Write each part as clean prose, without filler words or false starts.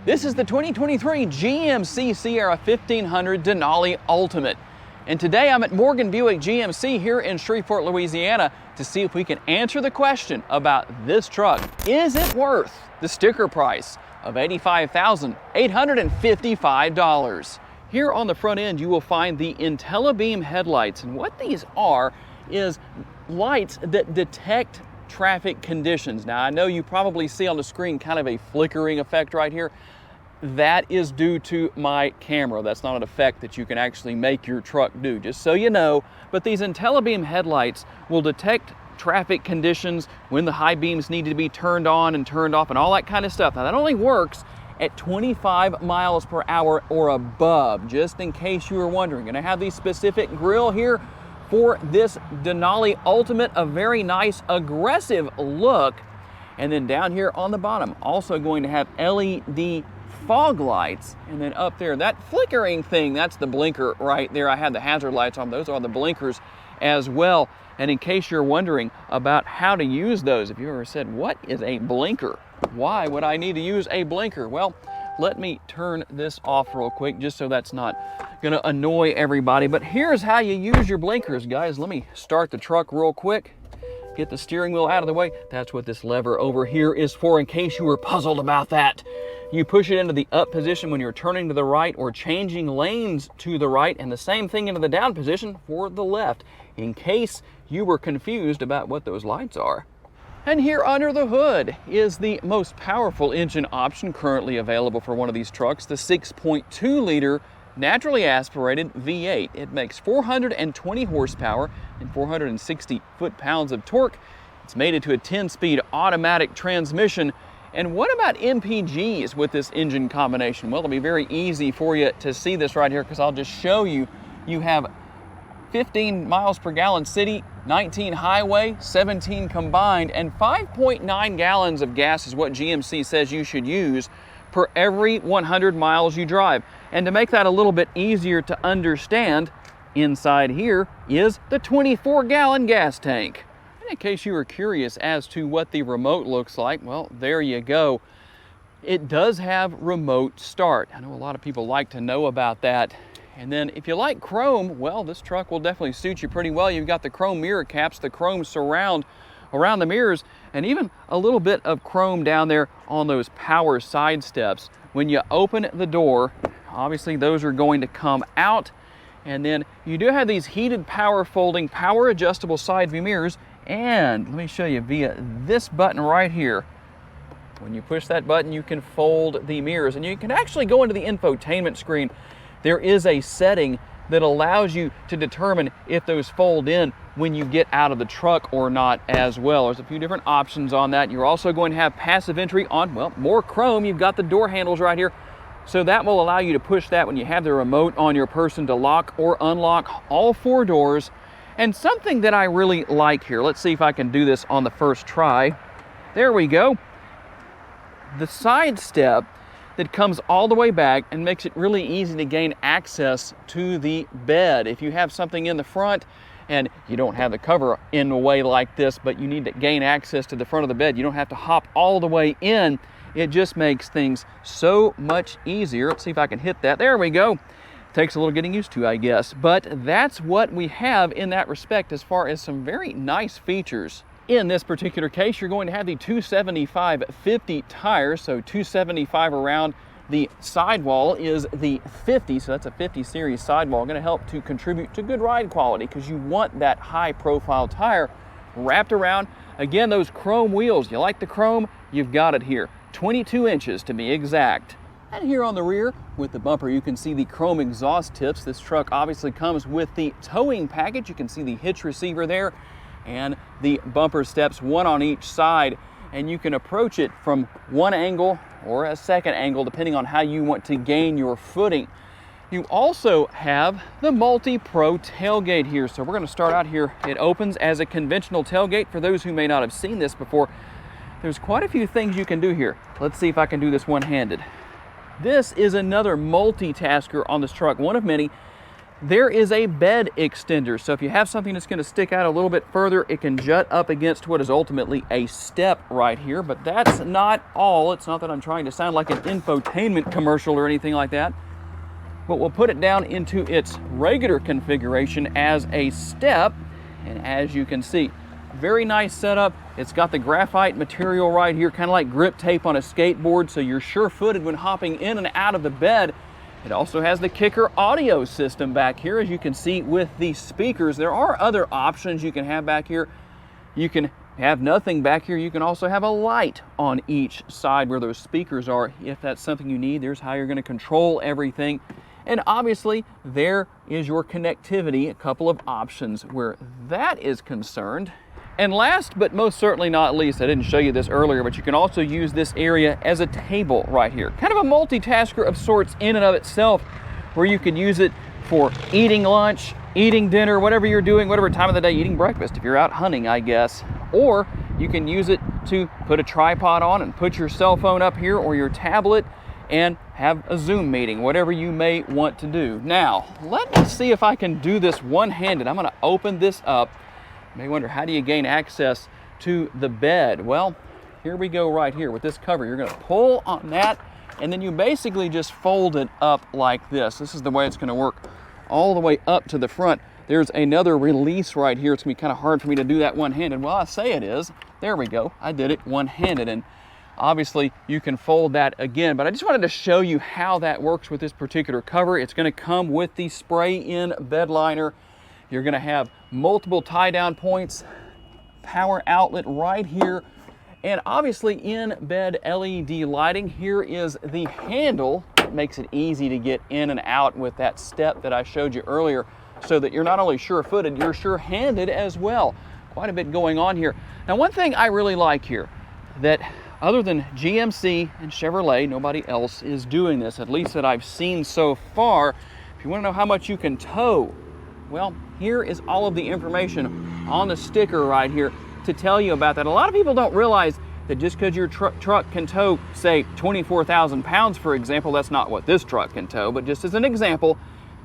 This is the 2023 GMC Sierra 1500 Denali Ultimate. And today I'm at Morgan Buick GMC here in Shreveport, Louisiana to see if we can answer the question about this truck. Is it worth the sticker price of $85,855? Here on the front end you will find the IntelliBeam headlights, and what these are is lights that detect traffic conditions. Now I know you probably see on the screen kind of a flickering effect right here. That is due to my camera. That's not an effect that you can actually make your truck do, just so you know. But these IntelliBeam headlights will detect traffic conditions, when the high beams need to be turned on and turned off and all that kind of stuff. Now that only works at 25 miles per hour or above, just in case you were wondering. Gonna have the specific grille here for this Denali Ultimate, a very nice aggressive look. And then down here on the bottom, also going to have LED fog lights. And then up there, that flickering thing, that's the blinker right there. I had the hazard lights on, those are the blinkers as well. And in case you're wondering about how to use those, if you ever said, what is a blinker? Why would I need to use a blinker? Well, let me turn this off real quick, just so that's not gonna annoy everybody. But here's how you use your blinkers, guys. Let me start the truck real quick. Get the steering wheel out of the way. That's what this lever over here is for, in case you were puzzled about that. You push it into the up position when you're turning to the right or changing lanes to the right, and the same thing into the down position for the left, in case you were confused about what those lights are. And here under the hood is the most powerful engine option currently available for one of these trucks, the 6.2 liter naturally aspirated V8. It makes 420 horsepower and 460 foot-pounds of torque. It's mated to a 10-speed automatic transmission. And what about MPGs with this engine combination? Well, it'll be very easy for you to see this right here, because I'll just show you. You have 15 miles per gallon city, 19 highway, 17 combined, and 5.9 gallons of gas is what GMC says you should use per every 100 miles you drive. And to make that a little bit easier to understand, inside here is the 24-gallon gas tank. And in case you were curious as to what the remote looks like, well, there you go. It does have remote start. I know a lot of people like to know about that. And then if you like chrome, well, this truck will definitely suit you pretty well. You've got the chrome mirror caps, the chrome surround around the mirrors, and even a little bit of chrome down there on those power side steps. When you open the door, obviously those are going to come out. And then you do have these heated power folding, power adjustable side view mirrors. And let me show you via this button right here. When you push that button, you can fold the mirrors, and you can actually go into the infotainment screen. There is a setting that allows you to determine if those fold in when you get out of the truck or not as well. There's a few different options on that. You're also going to have passive entry on, well, more chrome. You've got the door handles right here. So that will allow you to push that when you have the remote on your person to lock or unlock all four doors. And something that I really like here, let's see if I can do this on the first try. There we go. The side step that comes all the way back and makes it really easy to gain access to the bed. If you have something in the front and you don't have the cover in a way like this, but you need to gain access to the front of the bed, you don't have to hop all the way in. It just makes things so much easier. Let's see if I can hit that. There we go. Takes a little getting used to, I guess. But that's what we have in that respect as far as some very nice features. In this particular case, you're going to have the 275/50 tires, so 275 around. The sidewall is the 50, so that's a 50 series sidewall. Going to help to contribute to good ride quality, because you want that high profile tire wrapped around. Again, those chrome wheels, you like the chrome? You've got it here. 22 inches to be exact. And here on the rear with the bumper, you can see the chrome exhaust tips. This truck obviously comes with the towing package. You can see the hitch receiver there and the bumper steps, one on each side. And you can approach it from one angle or a second angle, depending on how you want to gain your footing. You also have the multi-pro tailgate here. So we're going to start out here. It opens as a conventional tailgate. For those who may not have seen this before, there's quite a few things you can do here. Let's see if I can do this one-handed. This is another multitasker on this truck, one of many. there is a bed extender. So if you have something that's going to stick out a little bit further, it can jut up against what is ultimately a step right here. But that's not all. It's not that I'm trying to sound like an infotainment commercial or anything like that. But we'll put it down into its regular configuration as a step. And as you can see, very nice setup. It's got the graphite material right here, kind of like grip tape on a skateboard, so you're sure-footed when hopping in and out of the bed. It also has the kicker audio system back here, as you can see with the speakers. There are other options you can have back here. You can have nothing back here. You can also have a light on each side where those speakers are if that's something you need. There's how you're going to control everything. And obviously, there is your connectivity, a couple of options where that is concerned. And last but most certainly not least, I didn't show you this earlier, but you can also use this area as a table right here. Kind of a multitasker of sorts in and of itself, where you could use it for eating lunch, eating dinner, whatever you're doing, whatever time of the day, eating breakfast if you're out hunting, I guess. Or you can use it to put a tripod on and put your cell phone up here or your tablet and have a Zoom meeting, whatever you may want to do. Now, let me see if I can do this one-handed. I'm going to open this up. You may wonder, how do you gain access to the bed? Well, here we go right here with this cover. You're going to pull on that, and then you basically just fold it up like this. This is the way it's going to work all the way up to the front. There's another release right here. It's going to be kind of hard for me to do that one-handed. Well, I say it is. There we go. I did it one-handed, and obviously you can fold that again, but I just wanted to show you how that works with this particular cover. It's going to come with the spray-in bed liner. You're going to have multiple tie-down points, power outlet right here, and obviously in-bed LED lighting. Here is the handle. It makes it easy to get in and out with that step that I showed you earlier, so that you're not only sure-footed, you're sure-handed as well. Quite a bit going on here. Now, one thing I really like here, that other than GMC and Chevrolet, nobody else is doing this, at least that I've seen so far. If you want to know how much you can tow, well, here is all of the information on the sticker right here to tell you about that. A lot of people don't realize that just because your truck can tow, say, 24,000 pounds, for example, that's not what this truck can tow, but just as an example,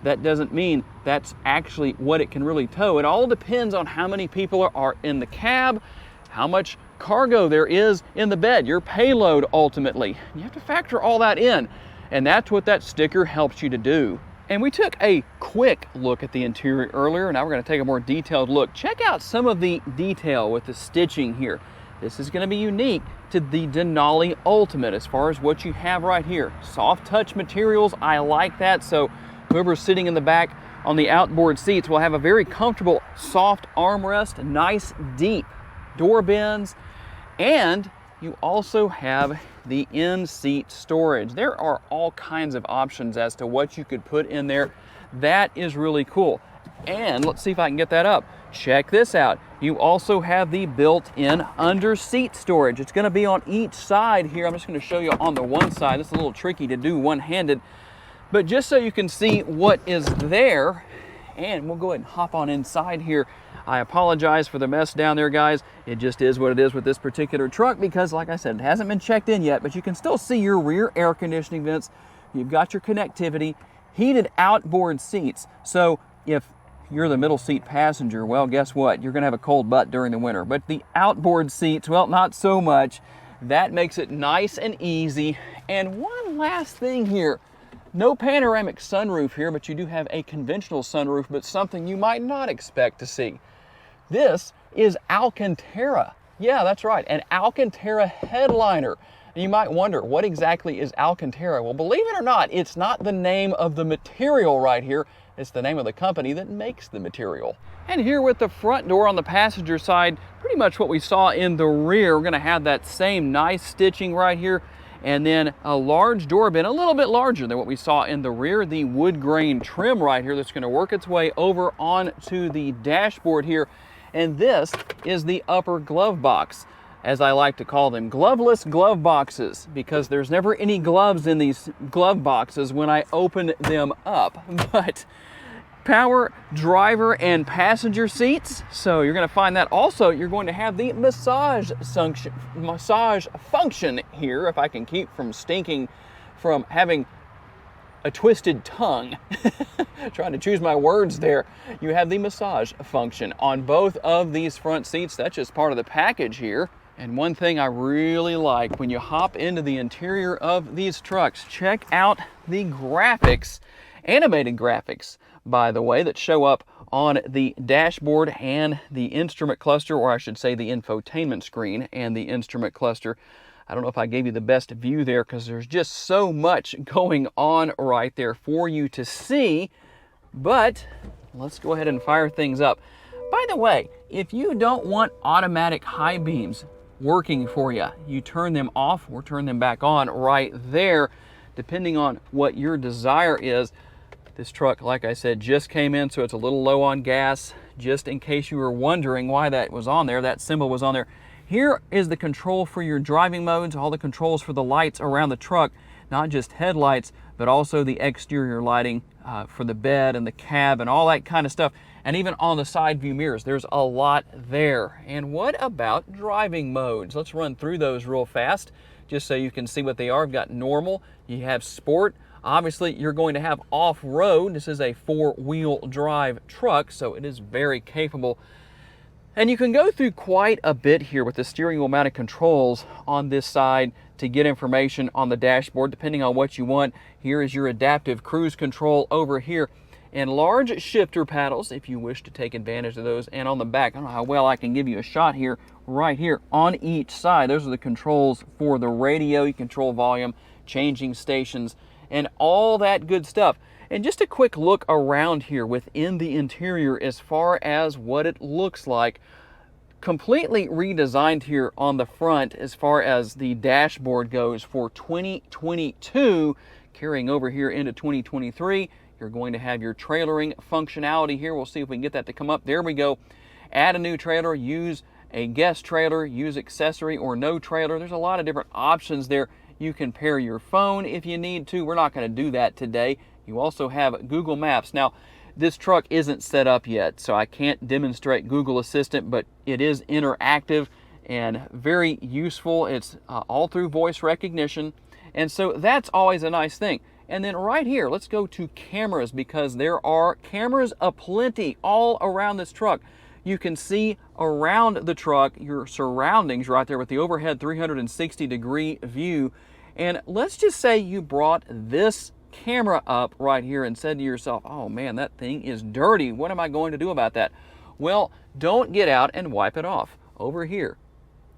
that doesn't mean that's actually what it can really tow. It all depends on how many people are in the cab, how much cargo there is in the bed, your payload ultimately. You have to factor all that in, and that's what that sticker helps you to do. And we took a quick look at the interior earlier. Now we're going to take a more detailed look. Check out some of the detail with the stitching here. This is going to be unique to the Denali Ultimate as far as what you have right here. Soft touch materials, I like that. So whoever's sitting in the back on the outboard seats will have a very comfortable soft armrest, nice deep door bends, and you also have the in-seat storage. There are all kinds of options as to what you could put in there. That is really cool. And let's see if I can get that up. Check this out. You also have the built-in under-seat storage. It's going to be on each side here. I'm just going to show you on the one side. It's a little tricky to do one-handed, but just so you can see what is there, and we'll go ahead and hop on inside here. I apologize for the mess down there, guys. It just is what it is with this particular truck because, like I said, it hasn't been checked in yet, but you can still see your rear air conditioning vents. You've got your connectivity, heated outboard seats. So if you're the middle seat passenger, well, guess what? You're going to have a cold butt during the winter. But the outboard seats, well, not so much. That makes it nice and easy. And one last thing here. No panoramic sunroof here, but you do have a conventional sunroof, but something you might not expect to see. This is Alcantara. Yeah, that's right, an Alcantara headliner. And you might wonder, what exactly is Alcantara? Well, believe it or not, it's not the name of the material right here. It's the name of the company that makes the material. And here with the front door on the passenger side, pretty much what we saw in the rear. We're gonna have that same nice stitching right here, and then a large door bin, a little bit larger than what we saw in the rear. The wood grain trim right here that's gonna work its way over onto the dashboard here. And this is the upper glove box, as I like to call them, gloveless glove boxes, because there's never any gloves in these glove boxes when I open them up. But power driver and passenger seats, so you're going to find that. Also, you're going to have the massage function here, if I can keep from stinking from having a twisted tongue. Trying to choose my words there. You have the massage function on both of these front seats. That's just part of the package here. And one thing I really like when you hop into the interior of these trucks, check out the graphics, animated graphics, by the way, that show up on the dashboard and the instrument cluster, or I should say the infotainment screen and the instrument cluster. I don't know if I gave you the best view there because there's just so much going on right there for you to see, but let's go ahead and fire things up. By the way, if you don't want automatic high beams working for you, you turn them off or turn them back on right there, depending on what your desire is. This truck, like I said, just came in, so it's a little low on gas. Just in case you were wondering why that was on there, that symbol was on there. Here is the control for your driving modes, all the controls for the lights around the truck, not just headlights, but also the exterior lighting for the bed and the cab and all that kind of stuff. And even on the side view mirrors, there's a lot there. And what about driving modes? Let's run through those real fast, just so you can see what they are. We've got normal, you have sport. Obviously, you're going to have off-road. This is a four-wheel drive truck, so it is very capable. And you can go through quite a bit here with the steering wheel mounted controls on this side to get information on the dashboard, depending on what you want. Here is your adaptive cruise control over here. And large shifter paddles, if you wish to take advantage of those. And on the back, I don't know how well I can give you a shot here, right here on each side. Those are the controls for the radio. You control volume, changing stations, and all that good stuff. And just a quick look around here within the interior as far as what it looks like. Completely redesigned here on the front as far as the dashboard goes for 2022. Carrying over here into 2023, you're going to have your trailering functionality here. We'll see if we can get that to come up. There we go. Add a new trailer, use a guest trailer, use accessory or no trailer. There's a lot of different options there. You can pair your phone if you need to. We're not going to do that today. You also have Google Maps. Now, this truck isn't set up yet, so I can't demonstrate Google Assistant, but it is interactive and very useful. It's all through voice recognition, and so that's always a nice thing. And then right here, let's go to cameras, because there are cameras aplenty all around this truck. You can see around the truck your surroundings right there with the overhead 360-degree view. And let's just say you brought this camera up right here and said to yourself, oh man, that thing is dirty. What am I going to do about that? Well, don't get out and wipe it off. Over here,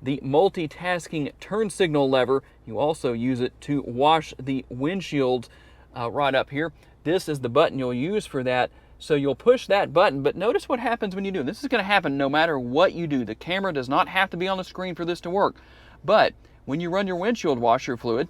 the multitasking turn signal lever, you also use it to wash the windshield right up here. This is the button you'll use for that. So you'll push that button, but notice what happens when you do. This is going to happen no matter what you do. The camera does not have to be on the screen for this to work. But when you run your windshield washer fluid,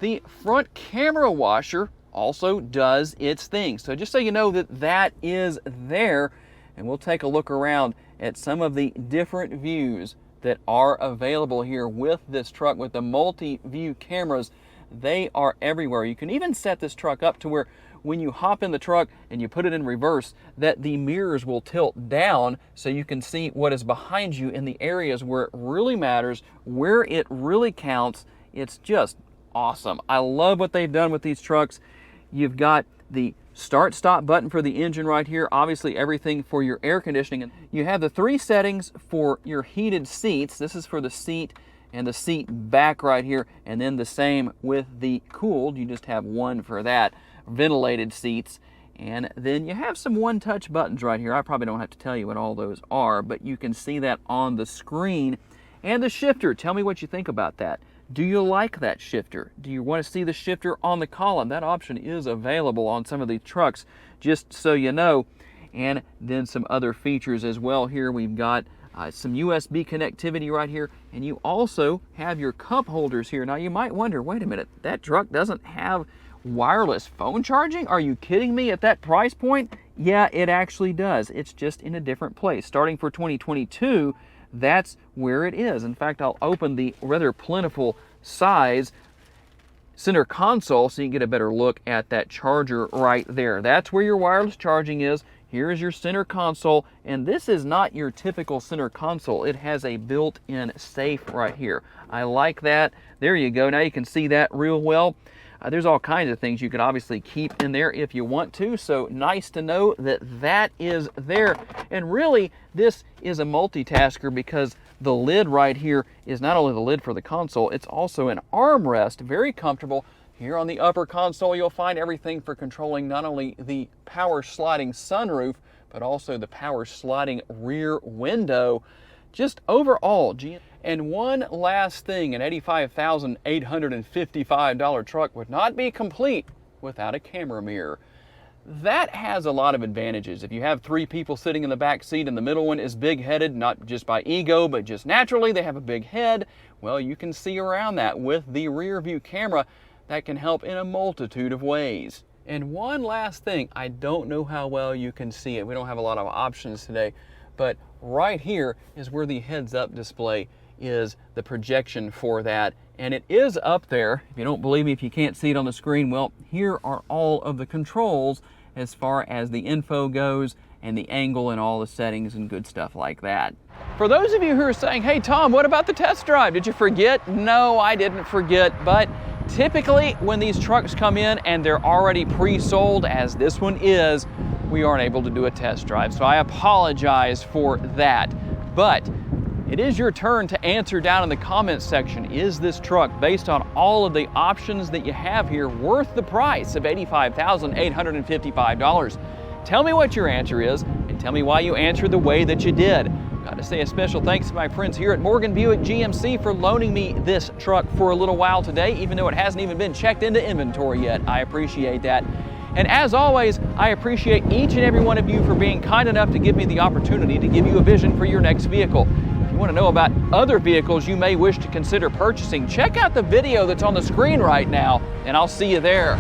the front camera washer also does its thing. So just so you know that that is there, and we'll take a look around at some of the different views that are available here with this truck with the multi-view cameras. They are everywhere. You can even set this truck up to where when you hop in the truck and you put it in reverse, that the mirrors will tilt down so you can see what is behind you in the areas where it really matters, where it really counts. It's just awesome. I love what they've done with these trucks. You've got the start stop button for the engine right here, obviously everything for your air conditioning. You have the 3 settings for your heated seats. This is for the seat and the seat back right here, and then the same with the cooled. You just have one for that. Ventilated seats, and then you have some one-touch buttons right here. I probably don't have to tell you what all those are, but you can see that on the screen. And the shifter, tell me what you think about that. Do you like that shifter? Do you want to see the shifter on the column? That option is available on some of these trucks, just so you know. And then some other features as well here. We've got some USB connectivity right here, and you also have your cup holders here. Now you might wonder, wait a minute, that truck doesn't have wireless phone charging? Are you kidding me at that price point? Yeah, it actually does. It's just in a different place. Starting for 2022, that's where it is. In fact, I'll open the rather plentiful size center console so you can get a better look at that charger right there. That's where your wireless charging is. Here is your center console, and this is not your typical center console. It has a built-in safe right here. I like that. There you go. Now you can see that real well. There's all kinds of things you could obviously keep in there if you want to, so nice to know that that is there. And really, this is a multitasker because the lid right here is not only the lid for the console, it's also an armrest, very comfortable. Here on the upper console, you'll find everything for controlling not only the power sliding sunroof, but also the power sliding rear window. Just overall, and one last thing, an $85,855 truck would not be complete without a camera mirror. That has a lot of advantages. If you have 3 people sitting in the back seat and the middle one is big-headed, not just by ego, but just naturally, they have a big head, well, you can see around that with the rear view camera. That can help in a multitude of ways. And one last thing, I don't know how well you can see it. We don't have a lot of options today, but right here is where the heads-up display is, the projection for that. And it is up there. If you don't believe me, if you can't see it on the screen, well, here are all of the controls as far as the info goes and the angle and all the settings and good stuff like that. For those of you who are saying, hey Tom, what about the test drive? Did you forget? No, I didn't forget, but typically when these trucks come in and they're already pre-sold, as this one is, we aren't able to do a test drive. So I apologize for that. But it is your turn to answer down in the comments section. Is this truck, based on all of the options that you have here, worth the price of $85,855? Tell me what your answer is, and tell me why you answered the way that you did. Got to say a special thanks to my friends here at Morgan Buick GMC for loaning me this truck for a little while today, even though it hasn't even been checked into inventory yet. I appreciate that. And as always, I appreciate each and every one of you for being kind enough to give me the opportunity to give you a vision for your next vehicle. If you want to know about other vehicles you may wish to consider purchasing, check out the video that's on the screen right now, and I'll see you there.